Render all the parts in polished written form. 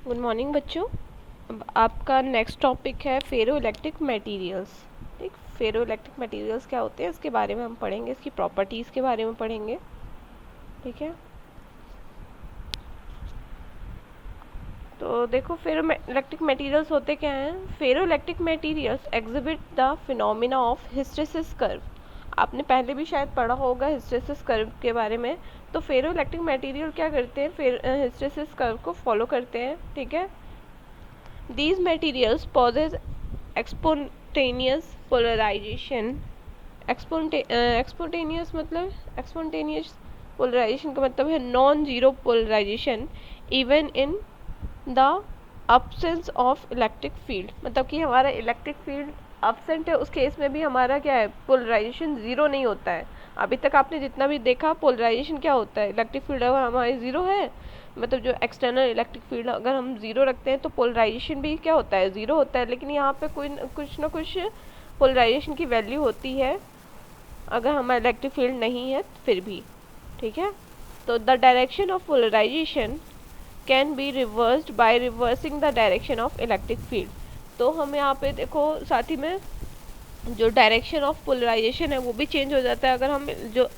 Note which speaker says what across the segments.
Speaker 1: Good morning बच्चों। अब आपका नेक्स्ट टॉपिक है फेरो इलेक्ट्रिक मटेरियल्स। ठीक, फेरो इलेक्ट्रिक मटेरियल्स क्या होते हैं इसके बारे में हम पढ़ेंगे, इसकी प्रॉपर्टीज़ के बारे में पढ़ेंगे। ठीक है, तो देखो फेरो इलेक्ट्रिक मटेरियल्स होते क्या हैं। Ferro electric materials exhibit the phenomena of hysteresis curve. आपने पहले भी शायद पढ़ा होगा हिस्टेरिसिस कर्व के बारे में। तो फेरो इलेक्ट्रिक मटेरियल क्या करते हैं, फिर हिस्टेरिसिस कर्व को फॉलो करते हैं। ठीक है, these materials possess spontaneous polarization। एक्सपोंटेनियस मतलब एक्सपोंटेनियस पोलराइजेशन का मतलब है non zero polarisation even in the absence of electric field. मतलब कि हमारा इलेक्ट्रिक फील्ड absent है, उस केस में भी हमारा क्या है, पोलराइजेशन ज़ीरो नहीं होता है। अभी तक आपने जितना भी देखा पोलराइजेशन क्या होता है, इलेक्ट्रिक फील्ड अगर हमारी ज़ीरो है, मतलब जो एक्सटर्नल इलेक्ट्रिक फील्ड अगर हम ज़ीरो रखते हैं तो पोलराइजेशन भी क्या होता है, ज़ीरो होता है। लेकिन यहाँ पे कुछ ना कुछ पोलराइजेशन की वैल्यू होती है अगर हमारा इलेक्ट्रिक फील्ड नहीं है फिर भी। ठीक है, तो the direction of polarisation can be reversed by reversing the direction of electric field. तो हम यहाँ पे देखो साथ ही में जो डायरेक्शन ऑफ पोलराइजेशन है वो भी चेंज हो जाता है अगर हम जो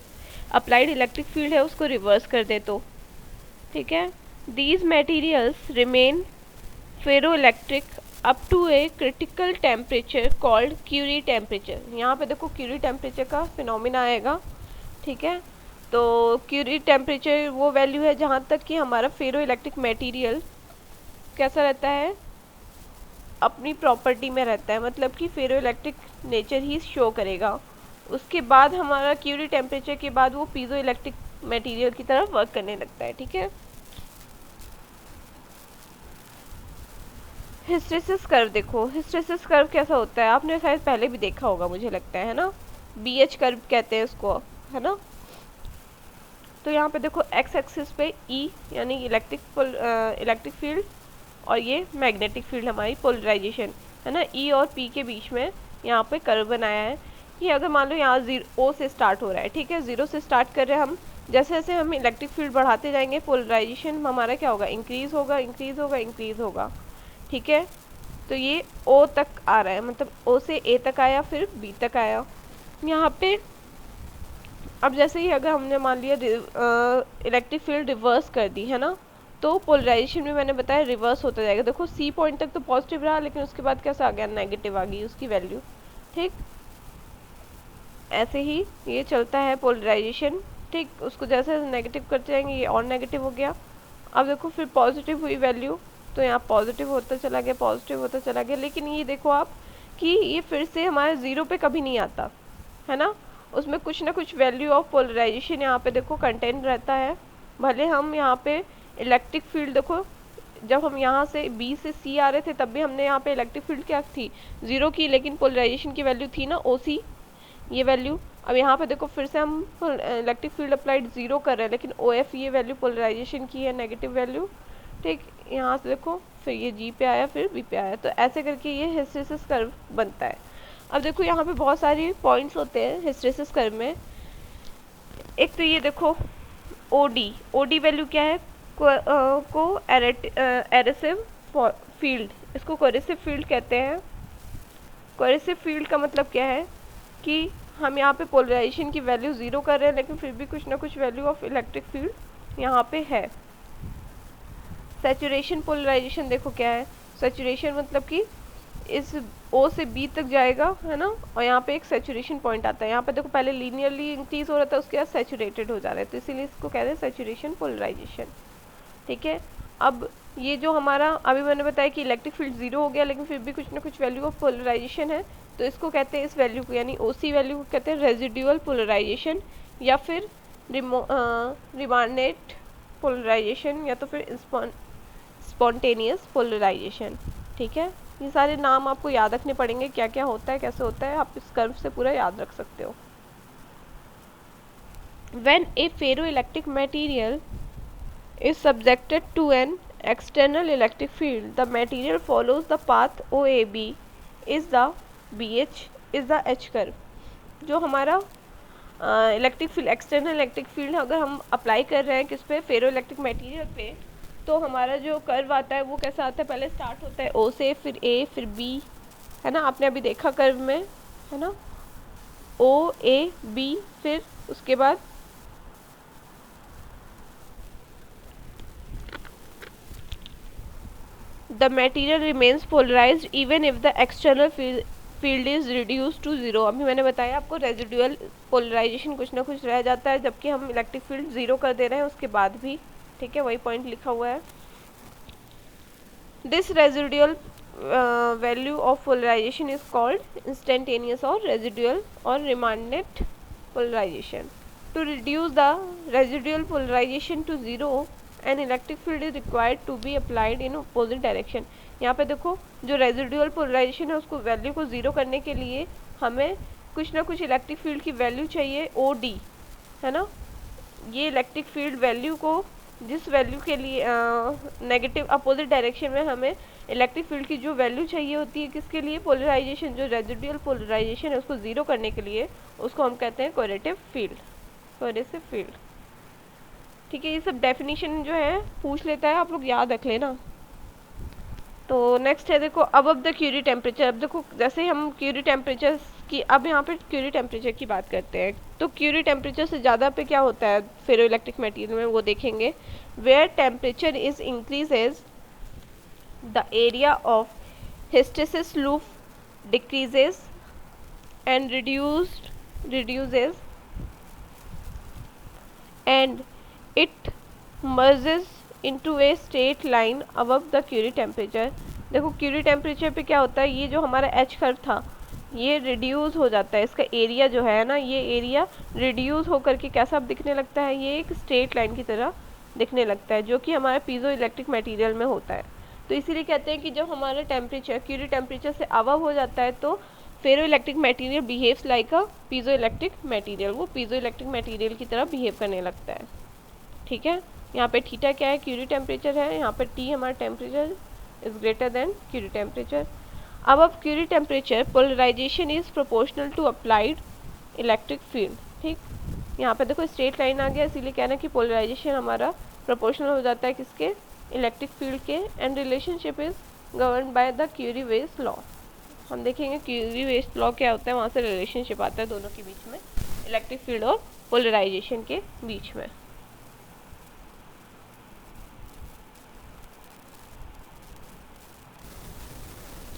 Speaker 1: अप्लाइड इलेक्ट्रिक फील्ड है उसको रिवर्स कर दे तो। ठीक है, these materials remain ferroelectric up to a critical temperature called Curie temperature. यहाँ पे देखो क्यूरी टेम्परेचर का फिनोमिना आएगा। ठीक है, तो क्यूरी टेम्परेचर वो वैल्यू है जहाँ तक कि हमारा फेरो इलेक्ट्रिक मटेरियल कैसा रहता है, अपनी प्रॉपर्टी में रहता है, मतलब कि फेरो इलेक्ट्रिक नेचर ही शो करेगा। उसके बाद हमारा क्यूरी टेम्परेचर के बाद वो पीजो इलेक्ट्रिक मटेरियल की तरफ वर्क करने लगता है। ठीक है, हिस्टेरिसिस कर्व देखो, हिस्टेरिसिस कर्व कैसा होता है आपने शायद पहले भी देखा होगा, मुझे लगता है ना, BH कर्व कहते हैं उसको, है ना। तो यहाँ पे देखो एक्स एक्सिस पे E यानी इलेक्ट्रिक फील्ड और ये मैग्नेटिक फील्ड हमारी पोलराइजेशन है ना, E और P के बीच में यहाँ पे कर्व बनाया है। ये अगर मान लो यहाँ O से स्टार्ट हो रहा है, ठीक है, ज़ीरो से स्टार्ट कर रहे हैं हम, जैसे जैसे हम इलेक्ट्रिक फील्ड बढ़ाते जाएंगे पोलराइजेशन हमारा क्या होगा, इंक्रीज होगा इंक्रीज होगा इंक्रीज होगा। ठीक है, तो ये O तक आ रहा है, मतलब O से A तक आया फिर B तक आया यहाँ पे। अब जैसे ही अगर हमने मान लिया इलेक्ट्रिक फील्ड रिवर्स कर दी है ना, तो पोलराइजेशन भी मैंने बताया रिवर्स होता जाएगा। देखो C पॉइंट तक तो पॉजिटिव रहा, लेकिन उसके बाद कैसा आ गया, नेगेटिव आ गई उसकी वैल्यू। ठीक, ऐसे ही ये चलता है पोलराइजेशन। ठीक, उसको जैसे नेगेटिव करते जाएंगे ये और नेगेटिव हो गया। अब देखो फिर पॉजिटिव हुई वैल्यू, तो यहाँ पॉजिटिव होता चला गया, पॉजिटिव होता चला गया। लेकिन ये देखो आप कि ये फिर से हमारे ज़ीरो पे कभी नहीं आता है ना, उसमें कुछ ना कुछ वैल्यू ऑफ पोलराइजेशन यहाँ पे देखो कंटेंट रहता है। भले हम यहाँ पे इलेक्ट्रिक फील्ड देखो, जब हम यहाँ से B से C आ रहे थे तब भी हमने यहाँ पे इलेक्ट्रिक फील्ड क्या थी, ज़ीरो की, लेकिन पोलराइजेशन की वैल्यू थी ना OC, ये वैल्यू। अब यहाँ पे देखो फिर से हम इलेक्ट्रिक फील्ड अप्लाइड ज़ीरो कर रहे हैं, लेकिन OF ये वैल्यू पोलराइजेशन की है, नेगेटिव वैल्यू। ठीक, यहाँ से देखो फिर ये G पे आया फिर B पे आया, तो ऐसे करके ये हिस्टेरिसिस कर्व बनता है। अब देखो यहाँ पे बहुत सारे पॉइंट्स होते हैं हिस्टेरिसिस कर्व में। एक तो ये देखो OD वैल्यू क्या है, को एरेसिव फील्ड, इसको कोरेसिव फील्ड कहते हैं। कोरेसिव फील्ड का मतलब क्या है कि हम यहाँ पे पोलराइजेशन की वैल्यू ज़ीरो कर रहे हैं, लेकिन फिर भी कुछ ना कुछ वैल्यू ऑफ इलेक्ट्रिक फील्ड यहाँ पे है। सैचुरेशन पोलराइजेशन देखो क्या है, सैचुरेशन मतलब कि इस O से B तक जाएगा है ना, और यहाँ पे एक सैचुरेशन पॉइंट आता है। यहाँ पे देखो पहले लीनियरली इंक्रीज हो रहा था, उसके बाद सैचुरेटेड हो जा रहा है, तो इसीलिए इसको कहते हैं सैचुरेशन पोलराइजेशन। ठीक है, अब ये जो हमारा अभी मैंने बताया कि इलेक्ट्रिक फील्ड ज़ीरो हो गया, लेकिन फिर भी कुछ ना कुछ वैल्यू ऑफ पोलराइजेशन है, तो इसको कहते हैं, इस वैल्यू को यानी OC वैल्यू को कहते हैं रेजिडुअल पोलराइजेशन, या फिर रिमानेंट पोलराइजेशन, या तो फिर स्पॉन्टेनियस पोलराइजेशन। ठीक है, ये सारे नाम आपको याद रखने पड़ेंगे, क्या क्या होता है कैसे होता है, आप इस कर्व से पूरा याद रख सकते हो। When a ferroelectric material is subjected to an external electric field, the material follows the path OAB is the BH is the H curve। जो हमारा electric field, external electric field अगर हम अप्लाई कर रहे हैं किस पे, फेरो इलेक्ट्रिक मटेरियल पे, तो हमारा जो कर्व आता है वो कैसा आता है, पहले स्टार्ट होता है ओ से, फिर ए, फिर बी, है ना, आपने अभी देखा कर्व में, है ना, ओ ए बी, फिर उसके बाद the material remains polarized even if the external field is reduced to zero। अभी मैंने बताया आपको रेजिडुअल पोलराइजेशन कुछ ना कुछ रह जाता है जबकि हम इलेक्ट्रिक फील्ड ज़ीरो कर दे रहे हैं उसके बाद भी, ठीक है, वही पॉइंट लिखा हुआ है। This residual value of polarization is called instantaneous और रेजिडुअल और remanent polarization. To reduce the residual polarization to zero an electric field is required to be applied in opposite direction. यहाँ पे देखो जो रेजिडुअल पोलराइजेशन है उसको value को zero करने के लिए हमें कुछ ना कुछ इलेक्ट्रिक फील्ड की वैल्यू चाहिए ओ डी, है ना। ये इलेक्ट्रिक फील्ड वैल्यू को जिस वैल्यू के लिए नेगेटिव अपोजिट डायरेक्शन में हमें इलेक्ट्रिक फील्ड की जो वैल्यू चाहिए होती है किसके लिए, पोलराइजेशन, जो रेजिडुअल पोलराइजेशन है उसको ज़ीरो करने के लिए, उसको हम कहते हैं कोरेटिव फील्ड, कोरेसिव फील्ड। ठीक है, ये सब डेफिनेशन जो है पूछ लेता है, आप लोग याद रख लेना। तो नेक्स्ट है देखो अबव द क्यूरी टेम्परेचर। अब देखो जैसे हम क्यूरी टेम्परेचर की, अब यहाँ पे क्यूरी टेम्परेचर की बात करते हैं, तो क्यूरी टेम्परेचर से ज़्यादा पे क्या होता है फेरो इलेक्ट्रिक मटेरियल में, वो देखेंगे। Where temperature is increases the area of hysteresis loop decreases and reduces and it merges into a straight line above the Curie temperature। देखो क्यूरी टेम्परेचर पे क्या होता है, ये जो हमारा एच कर्व था ये रिड्यूस हो जाता है, इसका एरिया जो है ना, ये एरिया रिड्यूस होकर के कैसा दिखने लगता है, ये एक स्ट्रेट लाइन की तरह दिखने लगता है, जो कि हमारे पीजो इलेक्ट्रिक मटेरियल में होता है। तो इसीलिए कहते हैं कि जब हमारा टेम्परेचर क्यूरी टेम्परेचर से अबव हो जाता है तो ferro electric material behaves like a piezo electric material, वो पीजो इलेक्ट्रिक मटेरियल की तरह बिहेव करने लगता है। ठीक है, यहाँ पे थीटा क्या है, क्यूरी टेम्परेचर है, यहाँ पे टी हमारा temperature is greater than Curie temperature. अब Curie temperature polarization is proportional to applied electric field. ठीक, यहाँ पे देखो स्ट्रेट लाइन आ गया, इसीलिए कहना कि पोलराइजेशन हमारा प्रोपोर्शनल हो जाता है किसके, इलेक्ट्रिक फील्ड के। And relationship is govern by the Curie Weiss law. हम देखेंगे क्यूरी वेस लॉ क्या होता है, वहाँ से रिलेशनशिप आता है दोनों के बीच में, इलेक्ट्रिक फील्ड और पोलराइजेशन के बीच में।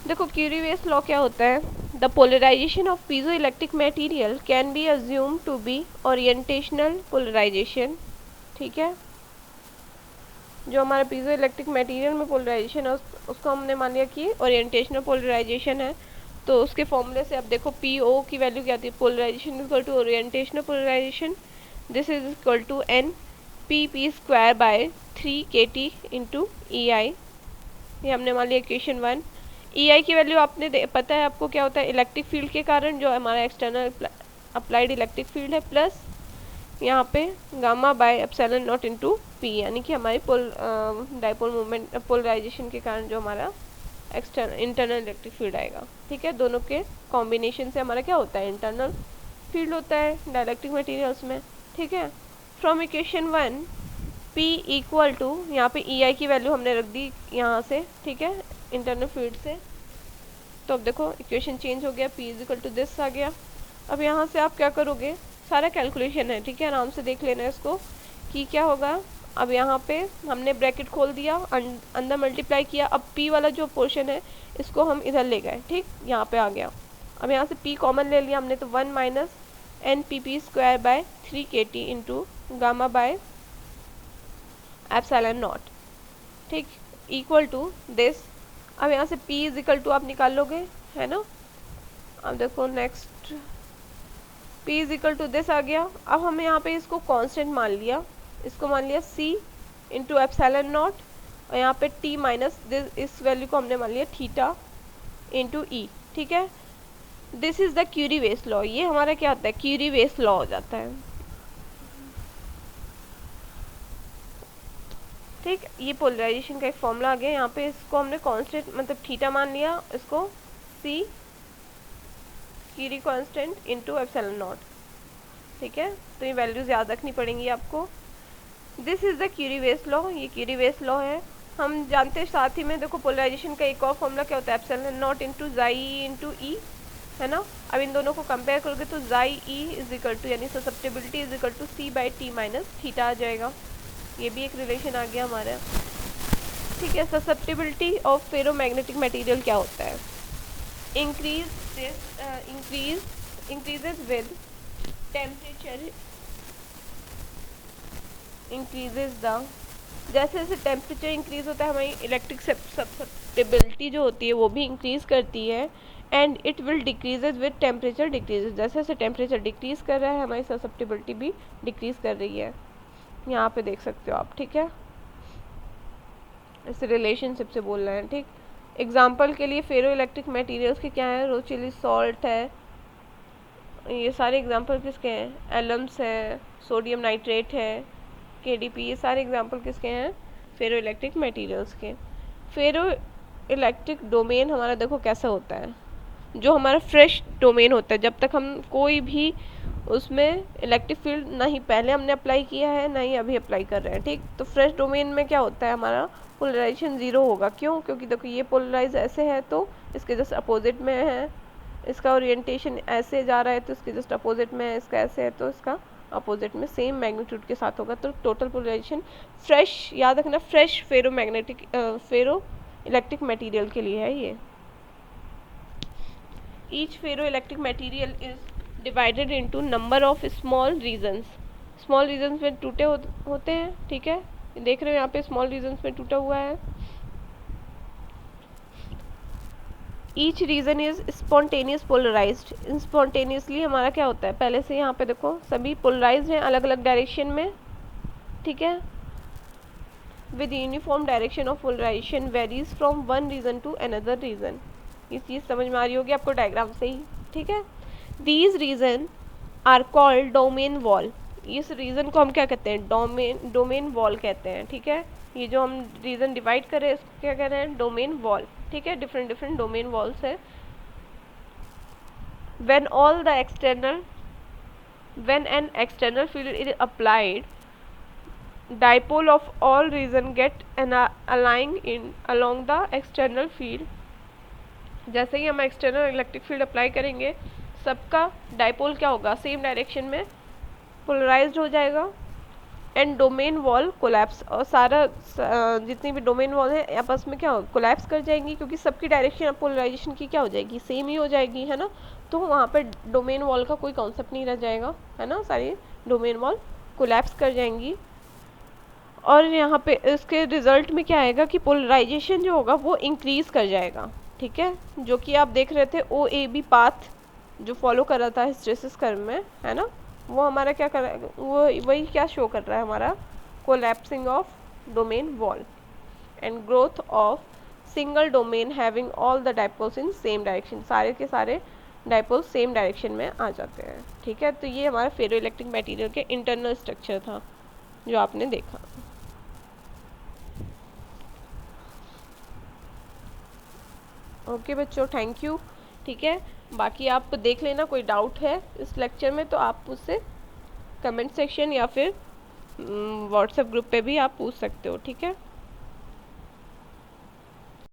Speaker 1: देखो क्यूरी वेस लॉ क्या होता है, the polarization of piezo electric material can be assume to be orientational polarization. ठीक है, जो हमारा पीजो इलेक्ट्रिक मटेरियल में पोलराइजेशन है उसको हमने मान लिया कि ओरिएंटेशनल पोलराइजेशन है। तो उसके फॉर्मूले से अब देखो पी ओ की वैल्यू क्या आती है, polarization is equal to orientational polarization, this is equal to N P P square by 3 kT into E I. ये हमने मान लिया इक्वेशन 1। ई आई की वैल्यू आपने पता है आपको क्या होता है, इलेक्ट्रिक फील्ड के कारण जो हमारा एक्सटर्नल अप्लाइड इलेक्ट्रिक फील्ड है, प्लस यहाँ पे gamma by epsilon not into P, यानी कि हमारी डाइपोल मूवमेंट पोलराइजेशन के कारण जो हमारा इंटरनल इलेक्ट्रिक फील्ड आएगा। ठीक है, दोनों के कॉम्बिनेशन से हमारा क्या होता है, इंटरनल फील्ड होता है डाइलेक्ट्रिक मटेरियल्स में। ठीक है, from equation 1 P equal to, यहाँ पे ई आई की वैल्यू हमने रख दी यहाँ से, ठीक है, इंटरनल फील्ड से। तो अब देखो इक्वेशन चेंज हो गया, P is equal to this आ गया। अब यहाँ से आप क्या करोगे, सारा कैलकुलेशन है, ठीक है, आराम से देख लेना इसको कि क्या होगा। अब यहाँ पे हमने ब्रैकेट खोल दिया, अंदर मल्टीप्लाई किया, अब P वाला जो पोर्शन है इसको हम इधर ले गए, ठीक, यहाँ पे आ गया। अब यहाँ से P कॉमन ले लिया हमने, तो 1 minus N P P square by 3 kT into gamma by epsilon naught, ठीक, इक्वल टू दिस। अब यहाँ से P इज इक्वल टू आप निकाल लोगे, है ना। अब देखो next P is equal to this आ गया। अब हमें यहाँ पे इसको कांस्टेंट मान लिया, इसको मान लिया C इंटू एप्सिलॉन नॉट, और यहाँ पे T माइनस दिस, इस वैल्यू को हमने मान लिया थीटा इंटू E। ठीक है, this is the Curie Weiss law. ये हमारा क्या होता है, क्यूरी वेस लॉ हो जाता है। ठीक, ये पोलराइजेशन का एक फॉर्मूला आ गया। यहाँ पे इसको हमने कांस्टेंट मतलब थीटा मान लिया, इसको C Curie constant into epsilon naught. ठीक है, तो ये वैल्यूज याद रखनी पड़ेंगी आपको। This is the Curie Weiss law, ये क्यूरी-वेस लॉ है। हम जानते हैं साथ ही में देखो पोलराइजेशन का एक और फॉर्मूला क्या होता है, एप्सिलॉन नॉट इनटू जाई इनटू ई, है ना। अब इन दोनों को कंपेयर करोगे तो chi E is equal to यानी susceptibility is equal to C by T minus theta आ जाएगा। ये भी एक रिलेशन आ गया हमारा, ठीक है। ससेप्टेबिलिटी ऑफ फेरोमैग्नेटिक मटेरियल क्या होता है, increases with temperature, increases the, जैसे जैसे टेम्परेचर इंक्रीज होता है हमारी इलेक्ट्रिक ससेप्टेबिलिटी जो होती है वो भी इंक्रीज करती है। And it will decreases with temperature decreases, जैसे जैसे टेम्परेचर डिक्रीज कर रहा है हमारी ससेप्टेबिलिटी भी डिक्रीज कर रही है। यहाँ पे देख सकते हो आप, ठीक है। इस रिलेशनशिप से बोल रहे हैं, ठीक। एग्जाम्पल के लिए फेरो इलेक्ट्रिक मटेरियल्स के क्या है, रोचिली सॉल्ट है, ये सारे एग्जाम्पल किसके हैं, एलम्स है, सोडियम नाइट्रेट है, KDP, ये सारे एग्जाम्पल किसके हैं, फेरो इलेक्ट्रिक मटेरियल्स के। फेरो इलेक्ट्रिक डोमेन हमारा देखो कैसा होता है, जो हमारा फ्रेश डोमेन होता है, जब तक हम कोई भी उसमें इलेक्ट्रिक फील्ड नहीं पहले हमने अप्लाई किया है ना ही अभी अप्लाई कर रहे हैं, ठीक। तो फ्रेश डोमेन में क्या होता है, हमारा पोलराइजेशन ज़ीरो होगा। क्यों, क्योंकि देखो ये पोलराइज ऐसे है तो इसके जस्ट अपोजिट में है, इसका ओरिएंटेशन ऐसे जा रहा है तो इसके जस्ट अपोजिट में है, इसका ऐसे है तो इसका अपोजिट में सेम मैग्नीट्यूड के साथ होगा। तो टोटल पोलराइजेशन फ्रेश, याद रखना, फ्रेश फेरो इलेक्ट्रिक मटेरियल के लिए है ये। Each ferro electric material is divided into number of small regions, small regions में टूटे होते हैं, ठीक है। देख रहे हो यहाँ पे स्मॉल रीजन्स में टूटा हुआ है। Each region is spontaneous polarised, spontaneously हमारा क्या होता है, पहले से यहाँ पे देखो सभी पोलराइज्ड हैं अलग अलग डायरेक्शन में, ठीक है। With uniform direction of polarisation varies from one region to another region, ये चीज़ समझ में आ रही होगी आपको डायग्राम से ही, ठीक है। These region are called domain wall, इस रीजन को हम क्या कहते हैं, डोमेन वॉल कहते हैं, ठीक है। ये जो हम रीजन डिवाइड कर रहे हैं इसको क्या कह रहे हैं, डोमेन वॉल, ठीक है। डिफरेंट डिफरेंट डोमेन वॉल्स है। when an external field is applied, dipole of all region get aligned in along the external field, जैसे ही हम एक्सटर्नल इलेक्ट्रिक फील्ड अप्लाई करेंगे सबका डाइपोल क्या होगा, सेम डायरेक्शन में पोलराइज्ड हो जाएगा। एंड डोमेन वॉल कोलैप्स, और सारा जितनी भी डोमेन वॉल है आपस में क्या हो, कोलैप्स कर जाएंगी, क्योंकि सबकी डायरेक्शन पोलराइजेशन की क्या हो जाएगी, सेम ही हो जाएगी, है ना। तो वहाँ पे डोमेन वॉल का कोई कॉन्सेप्ट नहीं रह जाएगा, है ना, सारी डोमेन वॉल कोलैप्स कर जाएंगी। और यहाँ पे इसके रिजल्ट में क्या आएगा कि पोलराइजेशन जो होगा वो इंक्रीज कर जाएगा, ठीक है। जो कि आप देख रहे थे OAB पाथ जो फॉलो कर रहा था हिस्टेरेसिस कर्व में, है ना, वो हमारा क्या कर रहा है, वो वही क्या शो कर रहा है हमारा, collapsing of domain wall and growth of single domain having all the dipoles in same direction, सारे के सारे डाइपोल्स सेम डायरेक्शन में आ जाते हैं, ठीक है। तो ये हमारा फेरो इलेक्ट्रिक मटेरियल के इंटरनल स्ट्रक्चर था जो आपने देखा। ओके बच्चों, थैंक यू, ठीक है। बाकी आप देख लेना, कोई डाउट है इस लेक्चर में तो आप मुझसे कमेंट सेक्शन या फिर व्हाट्सएप ग्रुप पे भी आप पूछ सकते हो, ठीक है।